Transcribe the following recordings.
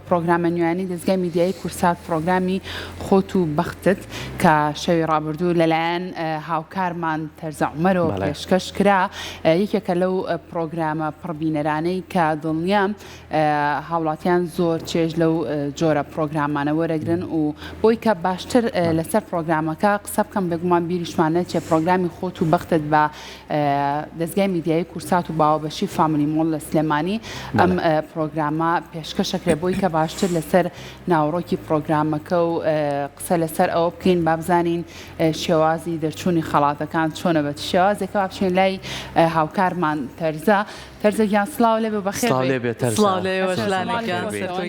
پرۆگرامە نوێنی دەستگای میدیایی کورسات پرۆگرامی خۆت و بەختت کە شەوی ڕابردوو لەلایەن هاوکارمان تەرزە عومەرەوە پێشکەش کرا یەکێکە لەو پرۆگرامە پڕبینەرانەی کە دڵنیام هاوڵاتیان زۆر چێژ لەو جۆرە پرۆگرامانە وەرەگرن و بۆی کە باشتر لەسەر پرۆگرامەکە قسە بکەم بێگومان بیریشمانە چێ پرۆگرامی خۆت و بەختت بە دەستگای میدیایی کورسات و باوەبەشی فامیلی مۆڵ لە سلێمانی ئەم پرۆگرامە پێشکەشەکرێ بۆی کە باشتر لەسەر ناوڕۆکی پرۆگرامەکە و قسە لەسەر ئەوە بکەین با بزانین شێوازی دەرچوونی خەڵاتەکان چۆنە بەت شێوازێکە با بچین لای هاوکارمان تەرزە گیان سڵاو لێ بەخێر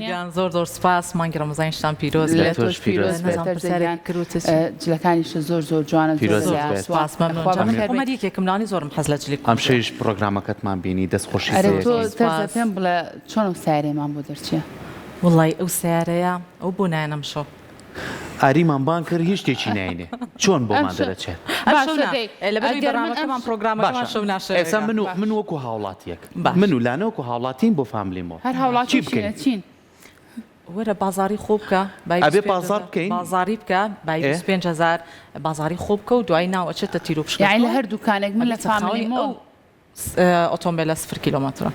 گیان زۆر سپاس مانگی ڕەمەزانیشتان پیرۆز لێ تۆش پیرۆز جلەکانیش زۆر جوانە یەکێکملانی زۆرم حەز لە جلی ئەم شەیش پرۆگرامەکەتمان بینی دەستخۆشی پێم بڵێ چۆن ئەو سارێمان بۆ دەرچێ وڵی ئەو سیارەیە ئەو بۆ نایەنەم شۆ ئاریمان بان کرد هیچ شتێکی ناینێ چۆن بۆمان دەرەچێت لەبەرمان پرۆگرامەکەمان شەو ناشێت ئێستا من وەکو هاوڵاتیەک من و لانە وەکو هاوڵاتین بۆ فامیلی مۆڵ هەر هاوڵاتی چین وەرە بازاری خۆ بکە ئەبێ بازار بکەین بازاری بکە با 25,000 بازاری خۆ بکە و دوای ناو ئەچێتە تیر و پشت یعنی لە هەر دوکانێک من لە فامیلی مۆڵ ئۆتۆمبیلە 0 کیلۆمەترە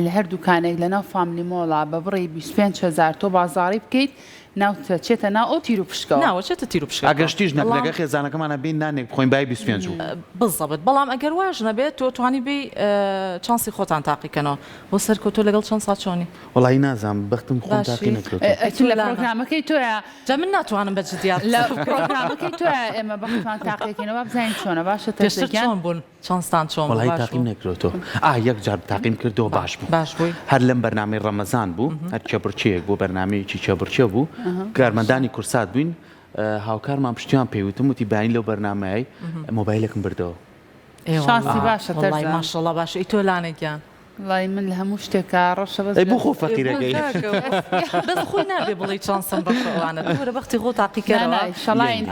لە هەر دوکانێک لە ناو فامیلی مۆڵە بە بڕی 25,000 تۆ بازاری بکەیت ناوتە چێتە ناو ئەو تیر و پشکەوە ناوەچێتە تیر و پشکە ئەگەشتیش نەکەگە خێزانەکەمانە بین نانێک بخۆین بای 25 بزەبت بەڵام ئەگەر واژ نەبێت تۆ توانی بی چانسی خۆتان تاقیکەنەوە بۆ سەر کۆ تۆ لەگەڵ چەند ساعت چۆنی وڵی نازانم بەختم خۆم تاقی نەکرێت لە پرۆگرامەکەی تۆیە جا من ناتوانم بەجددیات لە پرۆگرامەکەی تۆیە ئێمە بەختمان تاقیەکەینەوە بزانین چۆنە باشە پێشتر چۆن بوون چەندستان چۆن وڵی تاقیم نەکرێتەوە یەک جار تاقیم کردەوە باش بوو باش بووی هەر لەم بەرنامەی ڕەمەزان بوو هەر چەبرچەیەک بۆ بەرنمەیەکی چەبرچە بوو کارمەندانی کورسات بووین هاوکارمان پشتیان پێیوتم وتی باین لەو بەرنمەیە مۆبایلێکم بردەوە شانسی باشە ماشەڵڵا باشە ئەی تۆ لانێکیان وڵی من لە هەموو شتێکە ڕەشە بۆ خۆ فەقیرەکەی بەس خۆی نابێ بڵی چەندسم بەشەوانە وەرە بەختی خۆ تاقیکەرەوە شەڵاین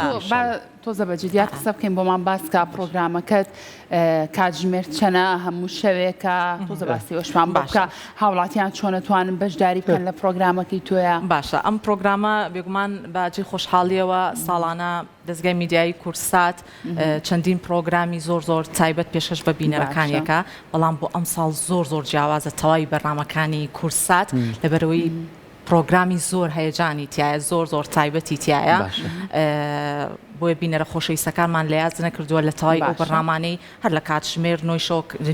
تۆزە بەجددیات قسە بکەین بۆمان باسکە پرۆگرامەکەت کاتژمێر چەنە هەموو شەوێکە تۆزە باسی وەشمان باشە هاوڵاتیان چۆنەتوانن بەشداری بکەن لە پرۆگرامەکەی تۆیە باشە ئەم پرۆگرامە بێگومان باجی خۆشحاڵیەوە ساڵانە دەستگای میدیایی کورسات چەندین پرۆگرامی زۆر تایبەت پێشکەش بە بینەرەکانیەکە بەڵام بۆ ئەم ساڵ زۆر جیاوازە تەواوی بەرنامەکانی کورسات لەبەرەوەی پرۆگرامی زۆر هەیەجانی تایە زۆر تایبەتی تایە بۆیە بینەرە خۆشەویستەکانمان لە یاد نەکردووە لە تەواوی ئەو بەرنامانەی هەر لە کاتژمێر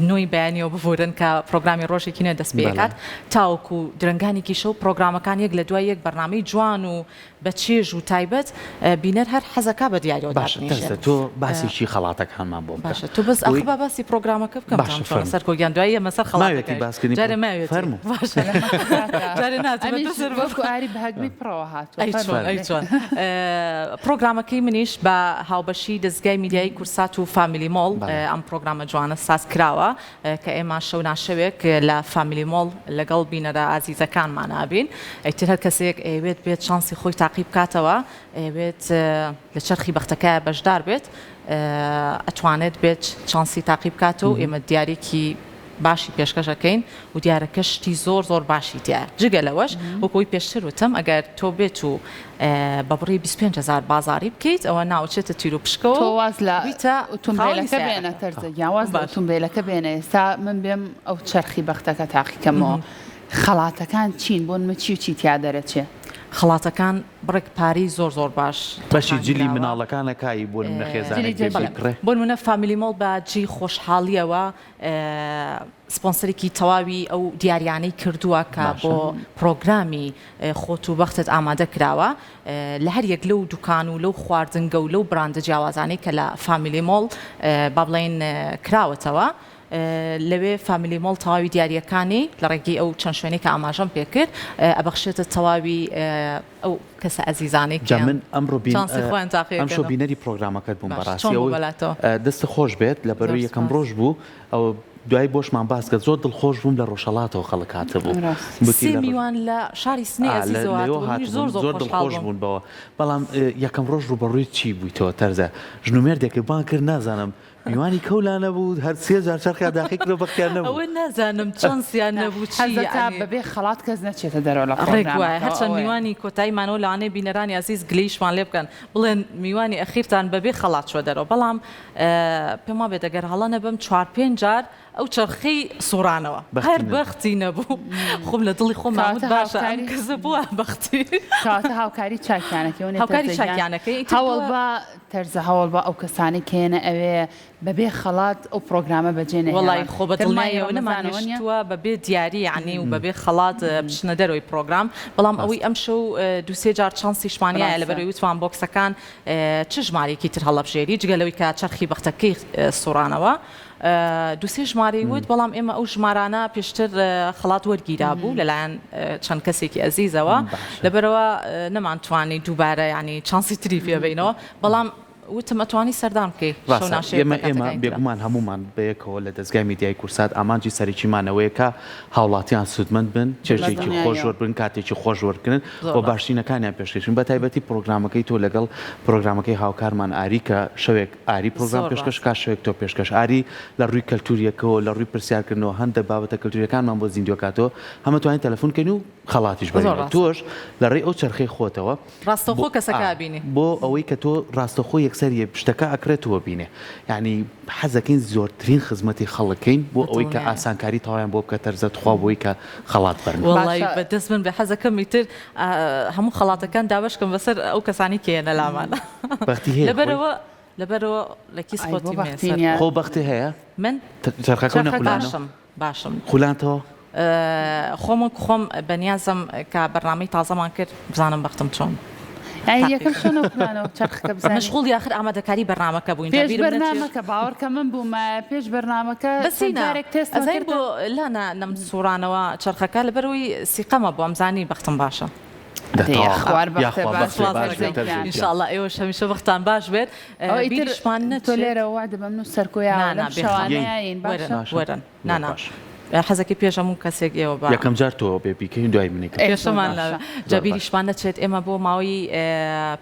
نوۆی بەیانیەوە بفورن کە پرۆگرامی ڕۆژێکی نوێ دەست پێکات تاوەکو درنگانێکی شەو پرۆگرامەکان یەک لە دوای یەک بەرنامەی جوان و بە چێژ و تایبەت بینەر هەر حەزەکە بە دیاریەوە تۆ باسیشی خەڵاتەکانمان بۆ باشە تۆ بەس ئەخ باسی پرۆگرامەکە بکەم سەر کۆگیان دوای مەسەر خەڵاتەکەی ئاری بەهەگمی پڕەوە هاتووە چۆن پرۆگرامەکەی منیش بە هاوبەشی دەستگای میدیایی کورسات و فامیلی مۆڵ ئەم پرۆگرامە جوانە ساز کراوە کە ئێمە شەو ناشەوێک لە فامیلی مۆڵ لەگەڵ بینەرە ئازیزەکانمان نابین ئەیتر هەر کەسێک ئەوێت بێت شانسی خۆی تاقی بکاتەوە ئەوێت لە چرخی بەختەکە بەشدار بێت ئەتوانێت بێت شانسی تاقی بکاتەوە ئێمە دیارێکی باشی پێشکەشەکەین و دیارەکە شتی زۆر باشی دیار جگە لەوەش وەکۆی پێشتر وتم ئەگەر تۆ بێت و بە بڕی 25,000 بازاری بکەیت ئەوە ناوچێتە تیر و پشکەوە واز لە ئۆتۆمبیلەکە بێنە تەرزە یاواز بە ئۆتۆمبیلەکە بێنە ئێستا من بێم ئەو چرخی بەختەکە تاقیکەمەوە خەڵاتەکان چین بۆ نمە چی و چی تیا دەرەچێ خەڵاتەکان بڕێک پاری زۆر باش بەشی جلی مناڵەکانە کایی بۆ منە خێزانێک بۆ منە فامیلی مۆڵ بە جی خۆشحاڵیەوە سپۆنسەرێکی تەواوی ئەو دیاریانەی کردووە کە بۆ پرۆگرامی خۆت و بەختت ئامادە کراوە لە هەر یەک لەو دوکان و لەو خواردنگە و لەو براندە جیاوازانەی کە لە فامیلی مۆڵ با بڵێن کراوەتەوە لەوێ فامیلی مۆڵ تەواوی دیاریەکانی لە ڕێگەی ئەو چەند شوێنێک کە ئاماژەم پێکرد ئەبەخشێتە تەواوی ئەو کەسە ئەزیزانێک من ئەمڕۆ بینەری پرۆگرامەکەت بووم بەڕاستی دەستە خۆش بێت لە بەروی یەکەم ڕۆژ بوو ئەو دوای بۆشمان باس کرد زۆر دڵخۆش بووم لە ڕۆژهەڵاتەوە خەڵک هاتبوو سێ میوان لە شاری سنەی زۆر دڵخۆش بوون بەوە بەڵام یەکەم ڕۆژ ڕوبەڕووی چی بوویتەوە تەرزە ژنومێردێکی بان کرد نازانم میوانی کەولانە بوو هەر 3000 چرخیا داخی کرۆ بەختیار نەبوو ئەوە نازانم چۆنسیان نەبوو چی بەبێ خەڵات کەس نەچێتە دەرەوە لە ڕێک وایە هەرچەند میوانی کۆتاییمانەوە لەوانەیە بینەرانی عزیز گلەیشمان لێ بکەن بڵێن میوانی ئەخیرتان بەبێ خەڵات چوە دەرەوە بەڵام پێم وابێت ئەگەر هەڵە نەبم 4-5 جار ئەو چرخەی سوڕانەوە هەر بەختی نەبوو خۆم لە دڵی خۆم ماموت باشە ئەم کەسە بووە بەختی کاتە هاوکاری چاکیانەکەی هاوکاری چاکیانەکەی هەوڵ بە تەرزە هەوڵ بە ئەو کەسانی کێنە ئەوێ بەبێ خەڵات ئەو پرۆگرامە بەجێنێ وڵی خۆ بەدڵمایەوە نەمانوە بەبێ دیاری عنی و بەبێ خەڵات بچنە دەرەوەی پرۆگرام بەڵام ئەوەی ئەم شەو 2-3 جار چانسیشمانایە لەبەرەوەی وتوان بۆکسەکان چ ژمارێکی تر هەڵەبژێری جگەلەوەی کە چرخی بەختەکەی سوڕانەوە 2-3 ژمارەی وت بەڵام ئێمە ئەو ژمارانە پێشتر خەڵات وەرگیرا بوو لەلایەن چەند کەسێکی ئەزیزەوە لەبەرەوە نەمانتوانی دووبارە ینی چانسی تری پێبینەوە بەڵام وتم ئەتوانی سەردان بکەی ئێمە بێگومان هەمومان بەیەکەوە لە دەستگای میدیای کورسات ئامانجی سەرکیمانەوەیە کە هاوڵاتیان سوودمەند بن چێژێکی خۆش وەربن کاتێکی خۆش وەرگن بۆ باشترینەکانیان پێشکەشن بە تایبەتی پرۆگرامەکەی تۆ لەگەڵ پرۆگرامەکەی هاوکارمان ئاری کە شەوێک ئاری پرۆگرام پێشکەش کا شەوێک تۆ پێشکەش ئاری لە ڕووی کەلتوریەکەەوە لە ڕووی پرسیارکردنەوە هەندێک بابەتە کەلتوریەکانمان بۆ زیندوەکاتەوە هەمە توانین تەلەفۆنکەین و خەڵاتیش بەرەوە تۆش لە ڕێی ئەو چرخەی خۆتەوە ڕاستەوخۆ کەسەکە بینی بۆ ئەوەی کە تۆ ڕاستەخۆ یەکسەریە پشتەکە ئەکرێتەوە بینێ یعنی حەزەکەین زۆرترین خزمەتی خەڵکەین بۆ ئەوەی کە ئاسانکاری تەواویان بۆ بکە تەرزە خوا بۆی کە خەڵات بەرن وڵی بەدەست من بە حەزەکەمی تر هەموو خەڵاتەکان دابشکەم بەسەر ئەو کەسانی کێنە لامانە لەبەرەوە لە کیس خۆتی خۆ بەختی هەیە من چرخەکە باشم خولانتەوە خۆم بەنیازم کە بەرنامەی تازەمان کرد بزانم بەختم چۆن یەکەم شۆنەوەڵانەوە چرخەکە بزانین مشغوڵی آخر ئامادەکاری بەرنامەکە بووین پێش بەرنامەکە باوەڕکە من بوومە پێش بەرنامەکە بەسینارێک تێست بۆ لانا نەم سوڕانەوە چرخەکە لەبەرەوەی سیقەمە بۆ ئەمزانی بەختم باشە ئینشاءڵڵا ئێوە هەمیشە بەختان باش بێت بیرشمان تۆ لێرە وا دەبەم و سەرکۆیان شەوانەیەین وەرن نانا حەزەکە پێش هەموو کەسێک ئێوە یەکەم جار تۆ بێ بیکەین دوای منێک پێشەمان جەبیریشمان نەچێت ئێمە بۆ ماوەی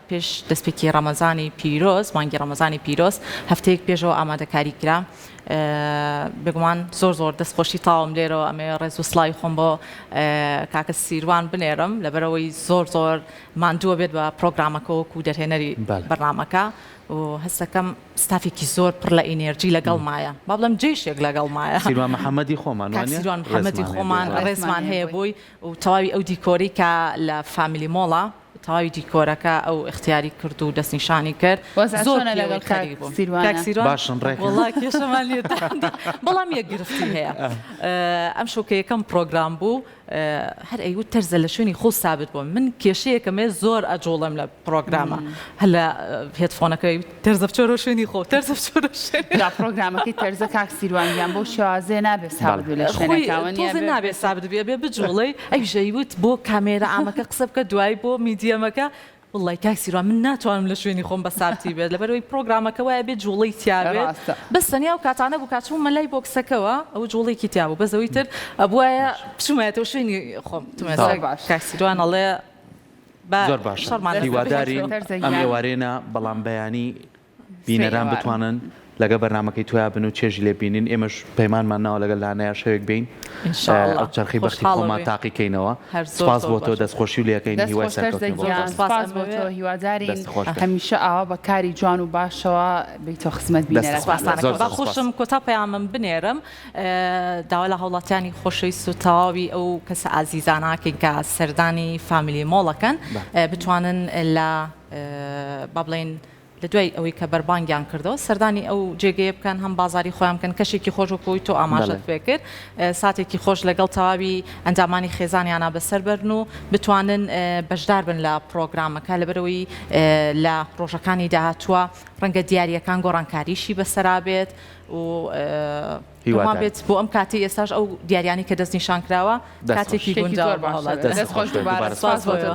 پێش دەستپێکی ڕەمەزانی پیرۆز مانگی ڕەمەزانی پیرۆز هەفتەیەک پێشەوە ئامادەکاری کرا بگومان زۆر دەستخۆشی تاوم لێرەوە ئەمێ ڕێز و سڵای خۆم بۆ کاکە سیروان بنێرم لەبەرەوەی زۆر ماندووە بێت بە پرۆگرامەکە وەکو دەرهێنەری بەرنامەکە و هەستەکەم ستافێکی زۆر پڕ لە ئینێرجی لەگەڵ مایە با بڵم جێشێک لەگەڵ مایە سیروان محەممەدی خۆمان سیروان محەممەدی خۆمان ڕێزمان هەیە بووی و تەواوی ئەو دیکۆری کە لە فامیلی مۆڵە تەواوی دیکۆرەکە ئەو اختیاری کرد و دەستنیشانی کرد زۆر لەگەڵ باشم وڵا کێشەمان لێ بەڵام یەک گرفتی هەیە ئەم شەو کە یەکەم پرۆگرام بوو هەر ئەیوت تەرزە لە شوێنی خۆ سابت بووم من کێشەیەکەمێ زۆر ئەجۆڵم لە پرۆگرامە هەر لە هێدفۆنەکەی تەرزە بچۆرە شوێنی خۆ تەرزە بچۆرە شوێنی پرۆگرامەکەی تەرزە کاک سیروانیان بۆ شێوازێ نابێت سابت لە شوێنەکەوە نابێت سابت بێ بجوڵی ئەیژەیوت بۆ کامێرە ئامەکە قسە بکە دوای بۆ میدیەمەکە وڵی کاک سیروان من ناتوانم لە شوێنی خۆم بە سابتی بێت لەبەرەوەی پرۆگرامەکە وایە بێت جوڵی تیاابێت بەس تەنیا و کاتانە بوو کاتچوو مەلای بۆکسەکەەوە ئەو جوڵێکی تیابوو بەزەوەی تر ئەبووایە بچوومایەتەوە شوێنی خۆم کاک سیروان ئەڵێ زۆر باش هیوادارین ئەم ئێوارێنە بەڵام بەیانی بینەران بتوانن لەگە بەرنامەکەی تویا بن و چێژی لێ بینین ئێمەش پەیمانمان ناوە لەگەڵ لانەیە شەوێک بین ئەو چرخی بەختی خۆمان تاقیکەینەوە سپاس بۆ تۆ دەستخۆشی و لەکەین هیوای سپاس بۆ تۆ هیوادارین هەمیشە ئاوا بە کاری جوان و باشەوە بیتۆ خزمەت بینەرە با خۆشم کۆتا پەیامم بنێرم داوا لە هەوڵاتیانی خۆشەویست و تەواوی ئەو کەسە ئازیزاناکەین کە سەردانی فامیلی مۆڵەکەن بتوانن لە با بڵێن لە دوای ئەوەی کە بەربانگیان کردەوە سەردانی ئەو جێگەیە بکەن هەم بازاری خۆیان بکەن کەشێکی خۆش و کۆی تۆ ئاماژەت پێ کرد ساتێکی خۆش لەگەڵ تەواوی ئەنجامانی خێزانیانە بەسەر بەرن و بتوانن بەشدار بن لە پرۆگرامەکە لەبەرەوەی لە ڕۆژەکانی داهاتووە ڕەنگە دیاریەکان گۆڕانکاریشی بەسەرا بێت و بێت بۆ ئەم کاتی ئێستاش ئەو دیاریانی کە دەستنیشان کراوە کاتێکی گونجاو دەستخۆش دووبارە سپاس بۆ تۆ